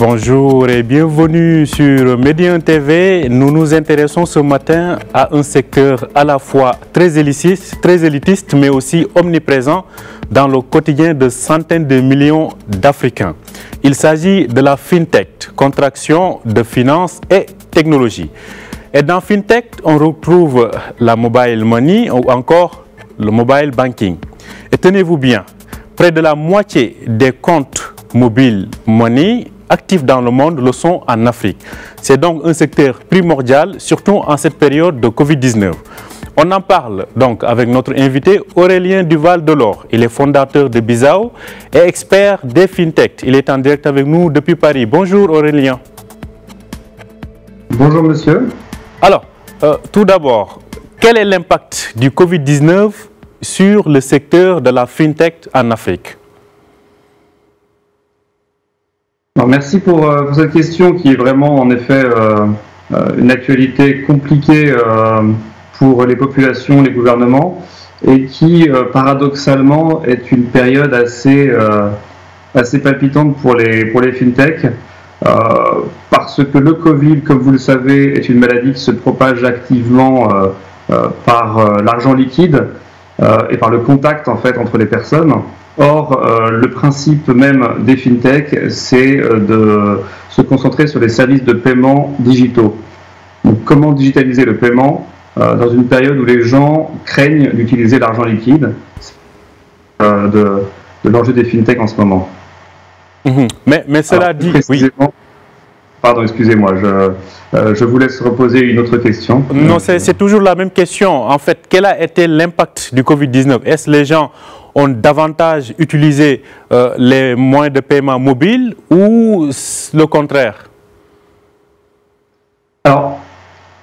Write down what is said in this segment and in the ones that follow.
Bonjour et bienvenue sur Média TV. Nous nous intéressons ce matin à un secteur à la fois très élitiste mais aussi omniprésent dans le quotidien de centaines de millions d'Africains. Il s'agit de la FinTech, contraction de finance et technologie. Et dans FinTech, on retrouve la mobile money ou encore le mobile banking. Et tenez-vous bien, près de la moitié des comptes mobile money actifs dans le monde le sont en Afrique. C'est donc un secteur primordial, surtout en cette période de Covid-19. On en parle donc avec notre invité Aurélien Duval-Delors. Il est fondateur de Bizao et expert des FinTech. Il est en direct avec nous depuis Paris. Bonjour Aurélien. Bonjour monsieur. Alors, tout d'abord, quel est l'impact du Covid-19 sur le secteur de la FinTech en Afrique? Alors, merci pour cette question qui est vraiment en effet une actualité compliquée pour les populations, les gouvernements et qui paradoxalement est une période assez palpitante pour les FinTech parce que le Covid, comme vous le savez, est une maladie qui se propage activement par l'argent liquide et par le contact en fait entre les personnes. Or, le principe même des FinTech, c'est de se concentrer sur les services de paiement digitaux. Donc, comment digitaliser le paiement dans une période où les gens craignent d'utiliser l'argent liquide de l'enjeu des FinTech en ce moment. Mais cela dit... Oui. Pardon, excusez-moi, je vous laisse reposer une autre question. Non, c'est toujours la même question. En fait, quel a été l'impact du Covid-19? Est-ce que les gens ont davantage utilisé les moyens de paiement mobiles ou le contraire? Alors,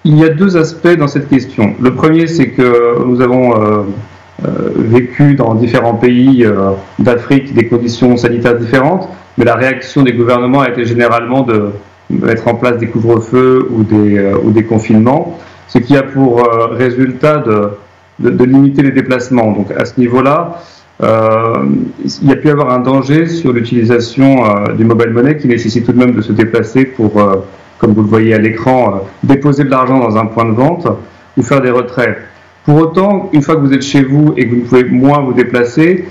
il y a deux aspects dans cette question. Le premier, c'est que nous avons vécu dans différents pays d'Afrique des conditions sanitaires différentes, mais la réaction des gouvernements a été généralement de mettre en place des couvre-feux ou des confinements, ce qui a pour résultat de limiter les déplacements. Donc à ce niveau-là, il y a pu y avoir un danger sur l'utilisation du mobile money qui nécessite tout de même de se déplacer pour, comme vous le voyez à l'écran, déposer de l'argent dans un point de vente ou faire des retraits. Pour autant, une fois que vous êtes chez vous et que vous ne pouvez moins vous déplacer,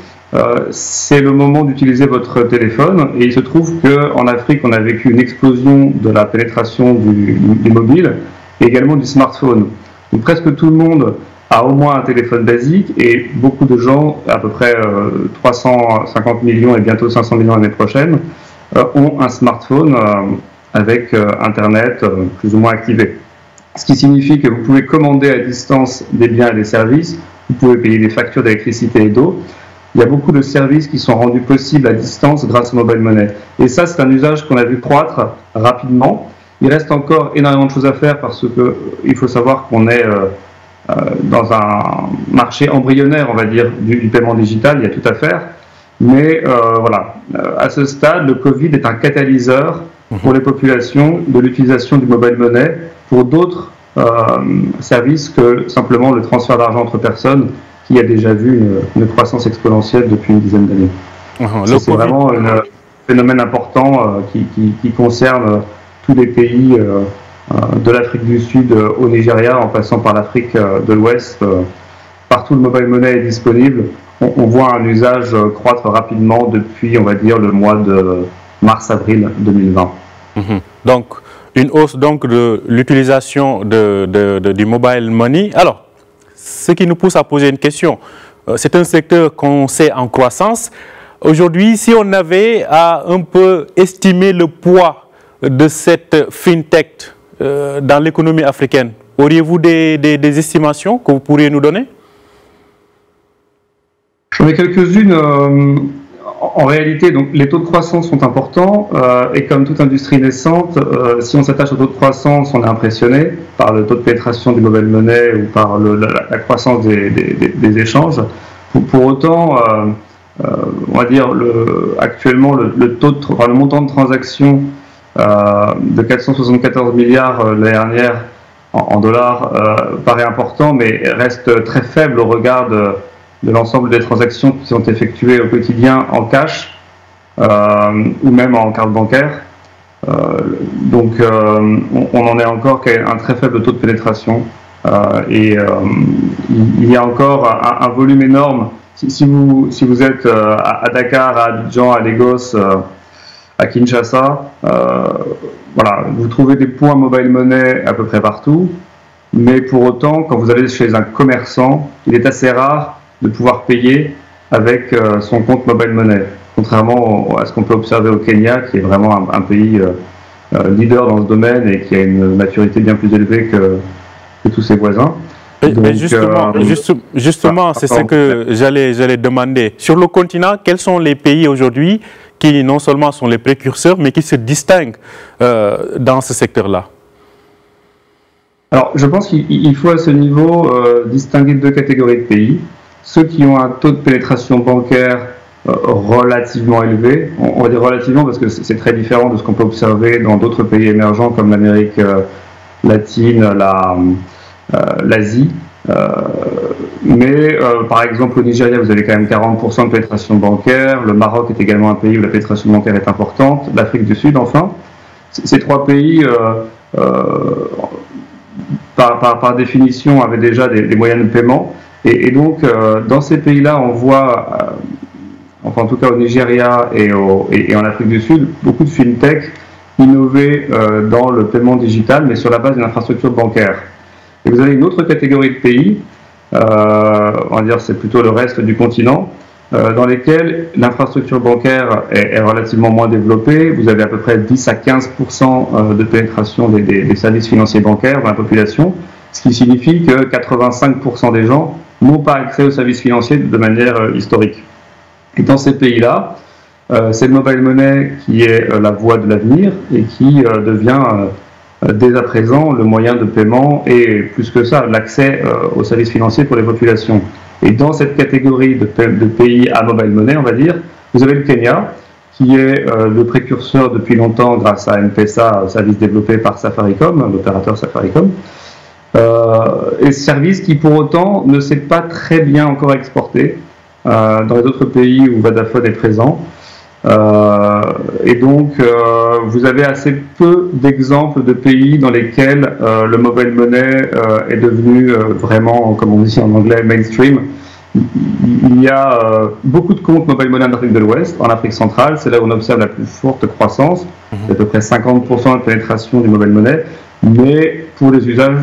c'est le moment d'utiliser votre téléphone et il se trouve qu'en Afrique, on a vécu une explosion de la pénétration du mobile et également du smartphone. Donc presque tout le monde a au moins un téléphone basique et beaucoup de gens, à peu près 350 millions et bientôt 500 millions l'année prochaine, ont un smartphone avec Internet plus ou moins activé. Ce qui signifie que vous pouvez commander à distance des biens et des services, vous pouvez payer des factures d'électricité et d'eau. Il y a beaucoup de services qui sont rendus possibles à distance grâce au mobile money. Et ça, c'est un usage qu'on a vu croître rapidement. Il reste encore énormément de choses à faire parce qu'il faut savoir qu'on est dans un marché embryonnaire, on va dire, du paiement digital. Il y a tout à faire. Mais voilà, à ce stade, le Covid est un catalyseur pour les populations de l'utilisation du mobile money pour d'autres services que simplement le transfert d'argent entre personnes qui a déjà vu une croissance exponentielle depuis une dizaine d'années. C'est vraiment un phénomène important qui concerne tous les pays de l'Afrique du Sud au Nigeria, en passant par l'Afrique de l'Ouest. Partout le mobile money est disponible. On voit un usage croître rapidement depuis, on va dire, le mois de mars-avril 2020. Donc, une hausse donc, de l'utilisation du mobile money. Alors, ce qui nous pousse à poser une question, c'est un secteur qu'on sait en croissance. Aujourd'hui, si on avait à un peu estimer le poids de cette FinTech dans l'économie africaine, auriez-vous des estimations que vous pourriez nous donner? J'en ai quelques-unes. En réalité, donc, les taux de croissance sont importants et comme toute industrie naissante, si on s'attache au taux de croissance, on est impressionné par le taux de pénétration du mobile money ou par la croissance des échanges. Pour autant, on va dire actuellement le montant de transaction de 474 milliards l'année dernière en dollars paraît important, mais reste très faible au regard de l'ensemble des transactions qui sont effectuées au quotidien en cash ou même en carte bancaire. Donc on en est encore qu'à un très faible taux de pénétration. Il y a encore un volume énorme. Si vous êtes à Dakar, à Abidjan, à Lagos, à Kinshasa, voilà, vous trouvez des points mobile money à peu près partout, mais pour autant, quand vous allez chez un commerçant, il est assez rare de pouvoir payer avec son compte mobile money, contrairement à ce qu'on peut observer au Kenya, qui est vraiment un pays leader dans ce domaine et qui a une maturité bien plus élevée que tous ses voisins. Mais justement, c'est ce que j'allais demander. Sur le continent, quels sont les pays aujourd'hui qui non seulement sont les précurseurs, mais qui se distinguent dans ce secteur-là? Alors, je pense qu'il faut à ce niveau distinguer deux catégories de pays. Ceux qui ont un taux de pénétration bancaire relativement élevé, on va dire relativement parce que c'est très différent de ce qu'on peut observer dans d'autres pays émergents comme l'Amérique latine, l'Asie. Mais par exemple au Nigeria vous avez quand même 40% de pénétration bancaire, le Maroc est également un pays où la pénétration bancaire est importante, l'Afrique du Sud enfin. Ces trois pays par définition avaient déjà des moyens de paiement et donc dans ces pays-là on voit, enfin en tout cas au Nigeria et en Afrique du Sud, beaucoup de fintech innover dans le paiement digital mais sur la base d'une infrastructure bancaire. Et vous avez une autre catégorie de pays, on va dire c'est plutôt le reste du continent, dans lesquels l'infrastructure bancaire est relativement moins développée. Vous avez à peu près 10 à 15% de pénétration des services financiers bancaires dans la population, ce qui signifie que 85% des gens n'ont pas accès aux services financiers de manière historique. Et dans ces pays-là, c'est le mobile money qui est la voie de l'avenir et qui devient dès à présent le moyen de paiement et plus que ça, l'accès aux services financiers pour les populations. Et dans cette catégorie de pays à mobile money, on va dire, vous avez le Kenya, qui est le précurseur depuis longtemps grâce à M-Pesa, service développé par Safaricom, l'opérateur Safaricom. Et ce service qui pour autant ne s'est pas très bien encore exporté dans les autres pays où Vodafone est présent. Et donc vous avez assez peu d'exemples de pays dans lesquels le mobile money est devenu vraiment, comme on dit en anglais, mainstream. Il y a beaucoup de comptes mobile money en Afrique de l'Ouest, en Afrique centrale, c'est là où on observe la plus forte croissance, à peu près 50% de pénétration du mobile money, mais pour les usages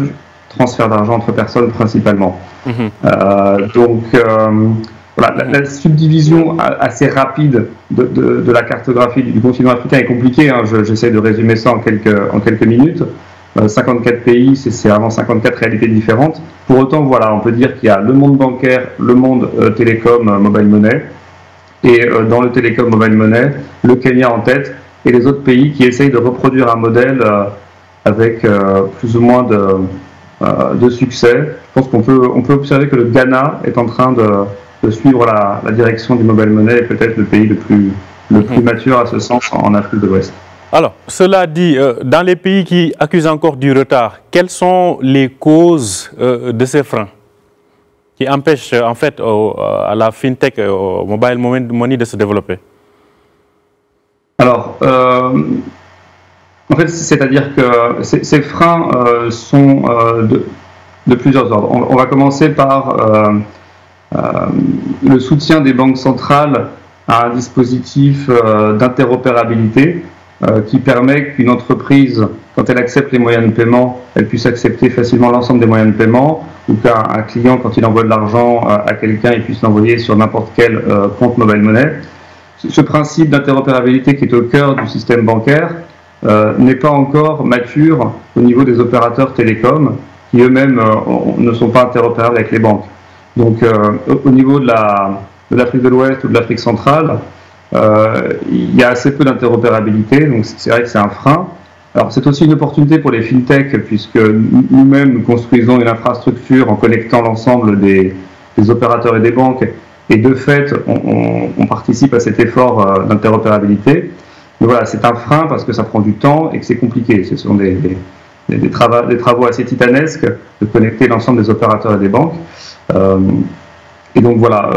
transfert d'argent entre personnes principalement. Voilà, la subdivision assez rapide de la cartographie du continent africain est compliquée. Hein. J'essaie de résumer ça en quelques minutes. 54 pays, c'est vraiment 54 réalités différentes. Pour autant, voilà, on peut dire qu'il y a le monde bancaire, le monde télécom, mobile money. Et dans le télécom, mobile money, le Kenya en tête et les autres pays qui essayent de reproduire un modèle avec plus ou moins de succès. Je pense qu'on peut observer que le Ghana est en train de suivre la direction du mobile money et peut-être le pays le plus mature à ce sens en Afrique de l'Ouest. Alors, cela dit, dans les pays qui accusent encore du retard, quelles sont les causes de ces freins qui empêchent en fait à la fintech, au mobile money de se développer? Alors, en fait, c'est-à-dire que ces freins sont de plusieurs ordres. On va commencer par le soutien des banques centrales à un dispositif d'interopérabilité qui permet qu'une entreprise, quand elle accepte les moyens de paiement, elle puisse accepter facilement l'ensemble des moyens de paiement, ou qu'un client, quand il envoie de l'argent à quelqu'un, il puisse l'envoyer sur n'importe quel compte mobile money. Ce principe d'interopérabilité qui est au cœur du système bancaire n'est pas encore mature au niveau des opérateurs télécoms qui eux-mêmes ne sont pas interopérables avec les banques. Donc au niveau de l'Afrique de l'Ouest ou de l'Afrique centrale, il y a assez peu d'interopérabilité, donc c'est vrai que c'est un frein. Alors c'est aussi une opportunité pour les fintechs puisque nous-mêmes nous construisons une infrastructure en connectant l'ensemble des opérateurs et des banques et de fait on participe à cet effort d'interopérabilité. Mais voilà, c'est un frein parce que ça prend du temps et que c'est compliqué. Ce sont des travaux assez titanesques de connecter l'ensemble des opérateurs et des banques. Et donc voilà,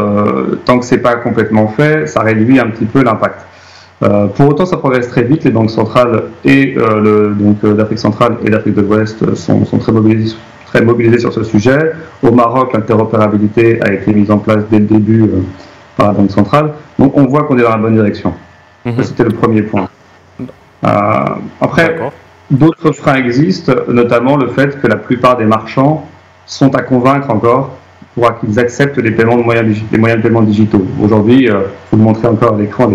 tant que c'est pas complètement fait, ça réduit un petit peu l'impact. Pour autant, ça progresse très vite. Les banques centrales d'Afrique centrale et d'Afrique de l'Ouest sont très mobilisées sur ce sujet. Au Maroc, l'interopérabilité a été mise en place dès le début par la Banque centrale. Donc on voit qu'on est dans la bonne direction. C'était le premier point. Après, d'autres freins existent, notamment le fait que la plupart des marchands sont à convaincre encore pour qu'ils acceptent les moyens de paiement digitaux. Aujourd'hui, vous le montrez encore à l'écran,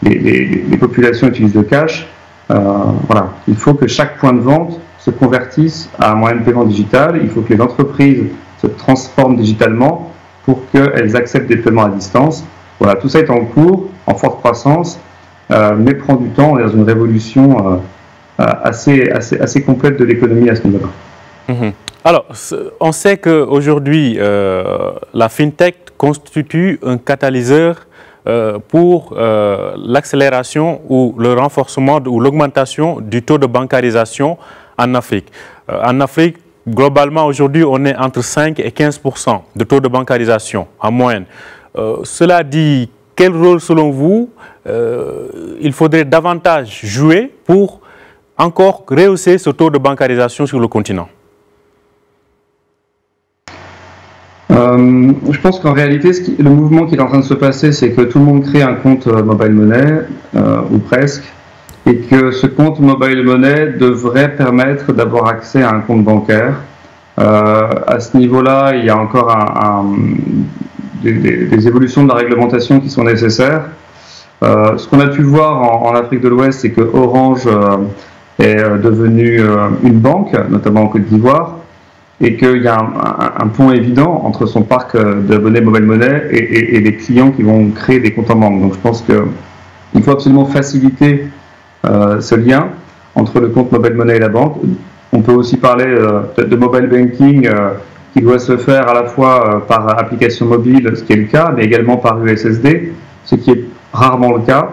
les populations utilisent le cash. Voilà. Il faut que chaque point de vente se convertisse à un moyen de paiement digital. Il faut que les entreprises se transforment digitalement pour qu'elles acceptent des paiements à distance. Voilà, tout ça est en cours, en forte croissance, mais prend du temps. On est dans une révolution assez complète de l'économie à ce niveau-là. Alors, on sait qu'aujourd'hui, la FinTech constitue un catalyseur pour l'accélération ou le renforcement ou l'augmentation du taux de bancarisation en Afrique. En Afrique, globalement, aujourd'hui, on est entre 5 et 15% de taux de bancarisation en moyenne. Cela dit, quel rôle, selon vous, il faudrait davantage jouer pour encore rehausser ce taux de bancarisation sur le continent? Je pense qu'en réalité, le mouvement qui est en train de se passer, c'est que tout le monde crée un compte mobile money, ou presque, et que ce compte mobile money devrait permettre d'avoir accès à un compte bancaire. À ce niveau-là, il y a encore des évolutions de la réglementation qui sont nécessaires. Ce qu'on a pu voir en Afrique de l'Ouest, c'est que Orange est devenu une banque, notamment en Côte d'Ivoire, et qu'il y a un pont évident entre son parc d'abonnés mobile money et les clients qui vont créer des comptes en banque. Donc je pense qu'il faut absolument faciliter ce lien entre le compte mobile money et la banque. On peut aussi parler de mobile banking qui doit se faire à la fois par application mobile, ce qui est le cas, mais également par USSD, ce qui est rarement le cas.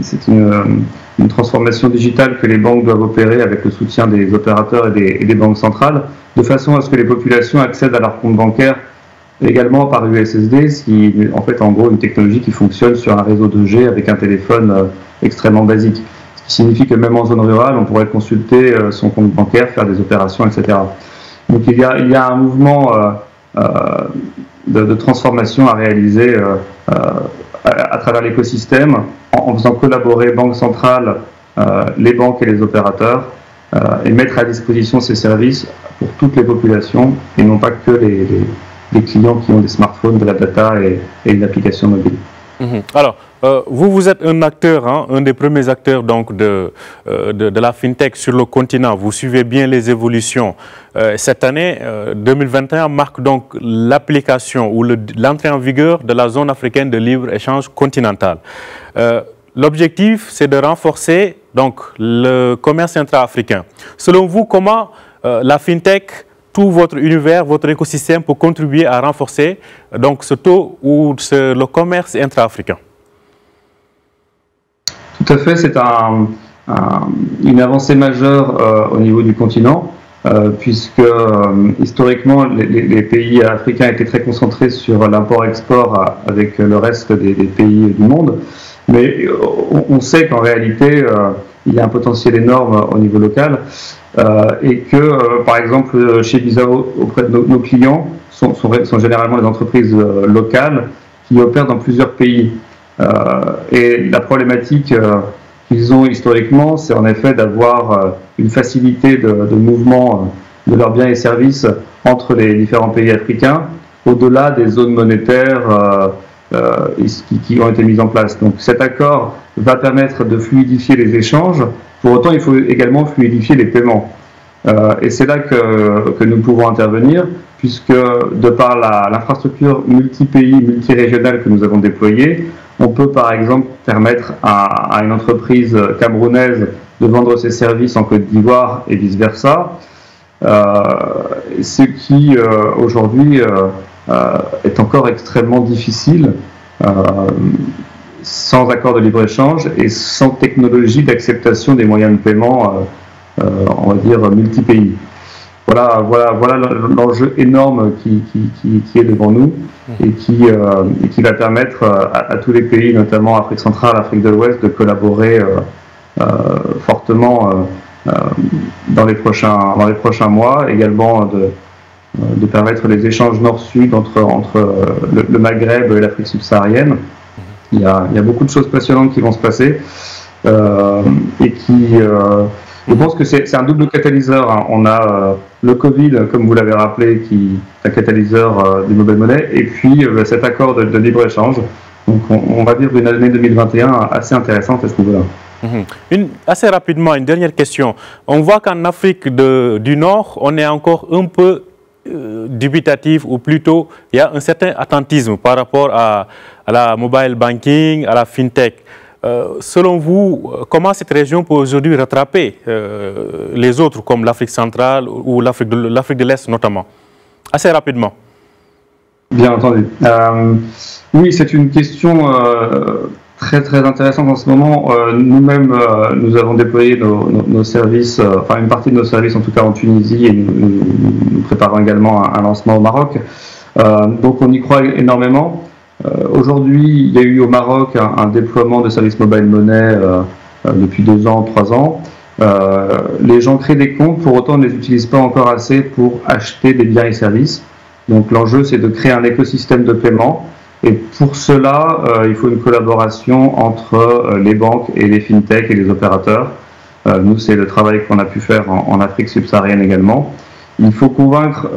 C'est une transformation digitale que les banques doivent opérer avec le soutien des opérateurs et des banques centrales, de façon à ce que les populations accèdent à leur compte bancaire également par USSD, ce qui est en fait en gros une technologie qui fonctionne sur un réseau 2G avec un téléphone extrêmement basique. Ce qui signifie que même en zone rurale, on pourrait consulter son compte bancaire, faire des opérations, etc. Donc il y a un mouvement de transformation à réaliser à travers l'écosystème, en faisant collaborer banques centrales, les banques et les opérateurs, et mettre à disposition ces services pour toutes les populations, et non pas que les clients qui ont des smartphones, de la data et une application mobile. Alors, vous êtes un acteur, hein, un des premiers acteurs donc, de la FinTech sur le continent. Vous suivez bien les évolutions. Cette année, 2021, marque donc l'application ou l'entrée en vigueur de la zone africaine de libre-échange continentale. L'objectif, c'est de renforcer donc, le commerce intra-africain. Selon vous, comment la FinTech, tout votre univers, votre écosystème pour contribuer à renforcer donc, ce taux ou le commerce intra-africain? Tout à fait, c'est une avancée majeure au niveau du continent, puisque historiquement les pays africains étaient très concentrés sur l'import-export avec le reste des pays du monde, mais on sait qu'en réalité il y a un potentiel énorme au niveau local, et que par exemple chez Visa, auprès de nos clients sont généralement des entreprises locales qui opèrent dans plusieurs pays. Et la problématique qu'ils ont historiquement, c'est en effet d'avoir une facilité de mouvement de leurs biens et services entre les différents pays africains, au-delà des zones monétaires qui ont été mises en place. Donc cet accord va permettre de fluidifier les échanges. Pour autant, il faut également fluidifier les paiements. Et c'est là que nous pouvons intervenir, puisque de par l'infrastructure multi-pays, multi-régionale que nous avons déployée, on peut par exemple permettre à une entreprise camerounaise de vendre ses services en Côte d'Ivoire et vice-versa, ce qui aujourd'hui est encore extrêmement difficile sans accord de libre-échange et sans technologie d'acceptation des moyens de paiement, on va dire, multi-pays. voilà l'enjeu énorme qui est devant nous et qui va permettre à tous les pays, notamment Afrique centrale, Afrique de l'Ouest, de collaborer fortement dans les prochains mois, également de permettre les échanges nord-sud entre le Maghreb et l'Afrique subsaharienne. Il y a beaucoup de choses passionnantes qui vont se passer et qui... je pense que c'est un double catalyseur. Hein. On a le Covid, comme vous l'avez rappelé, qui est un catalyseur des nouvelles monnaies, et puis cet accord de libre-échange. Donc on va vivre une année 2021 assez intéressante à ce niveau-là. Assez rapidement, une dernière question. On voit qu'en Afrique du Nord, on est encore un peu dubitatif, ou plutôt il y a un certain attentisme par rapport à la mobile banking, à la fintech. Selon vous, comment cette région peut aujourd'hui rattraper les autres, comme l'Afrique centrale ou l'Afrique de l'Est notamment? Assez rapidement. Bien entendu. Oui, c'est une question très intéressante en ce moment. Nous-mêmes, nous avons déployé nos services, enfin une partie de nos services en tout cas en Tunisie, et nous préparons également un lancement au Maroc. Donc on y croit énormément. Aujourd'hui, il y a eu au Maroc un déploiement de services mobile money depuis 2 ans, 3 ans. Les gens créent des comptes, pour autant ne les utilisent pas encore assez pour acheter des biens et services. Donc l'enjeu, c'est de créer un écosystème de paiement. Et pour cela, il faut une collaboration entre les banques et les fintechs et les opérateurs. Nous, c'est le travail qu'on a pu faire en Afrique subsaharienne également. Il faut convaincre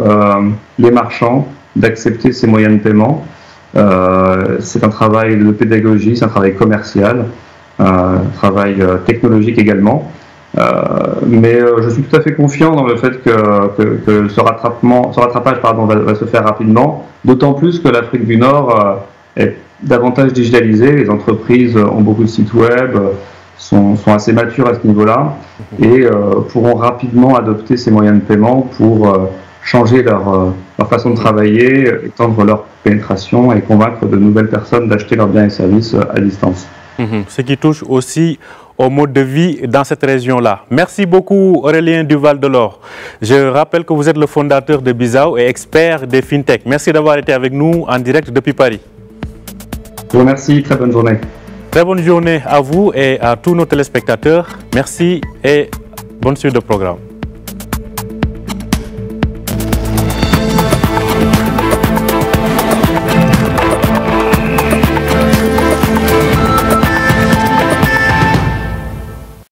les marchands d'accepter ces moyens de paiement. C'est un travail de pédagogie, c'est un travail commercial, un travail technologique également. Mais je suis tout à fait confiant dans le fait que ce rattrapage va se faire rapidement, d'autant plus que l'Afrique du Nord est davantage digitalisée, les entreprises ont beaucoup de sites web, sont assez matures à ce niveau-là et pourront rapidement adopter ces moyens de paiement pour changer leur façon de travailler, étendre leur pénétration et convaincre de nouvelles personnes d'acheter leurs biens et services à distance. Ce qui touche aussi au mode de vie dans cette région-là. Merci beaucoup Aurélien Duval-Delort. Je rappelle que vous êtes le fondateur de Bizao et expert des fintech. Merci d'avoir été avec nous en direct depuis Paris. Je vous remercie, très bonne journée. Très bonne journée à vous et à tous nos téléspectateurs. Merci et bonne suite de programme.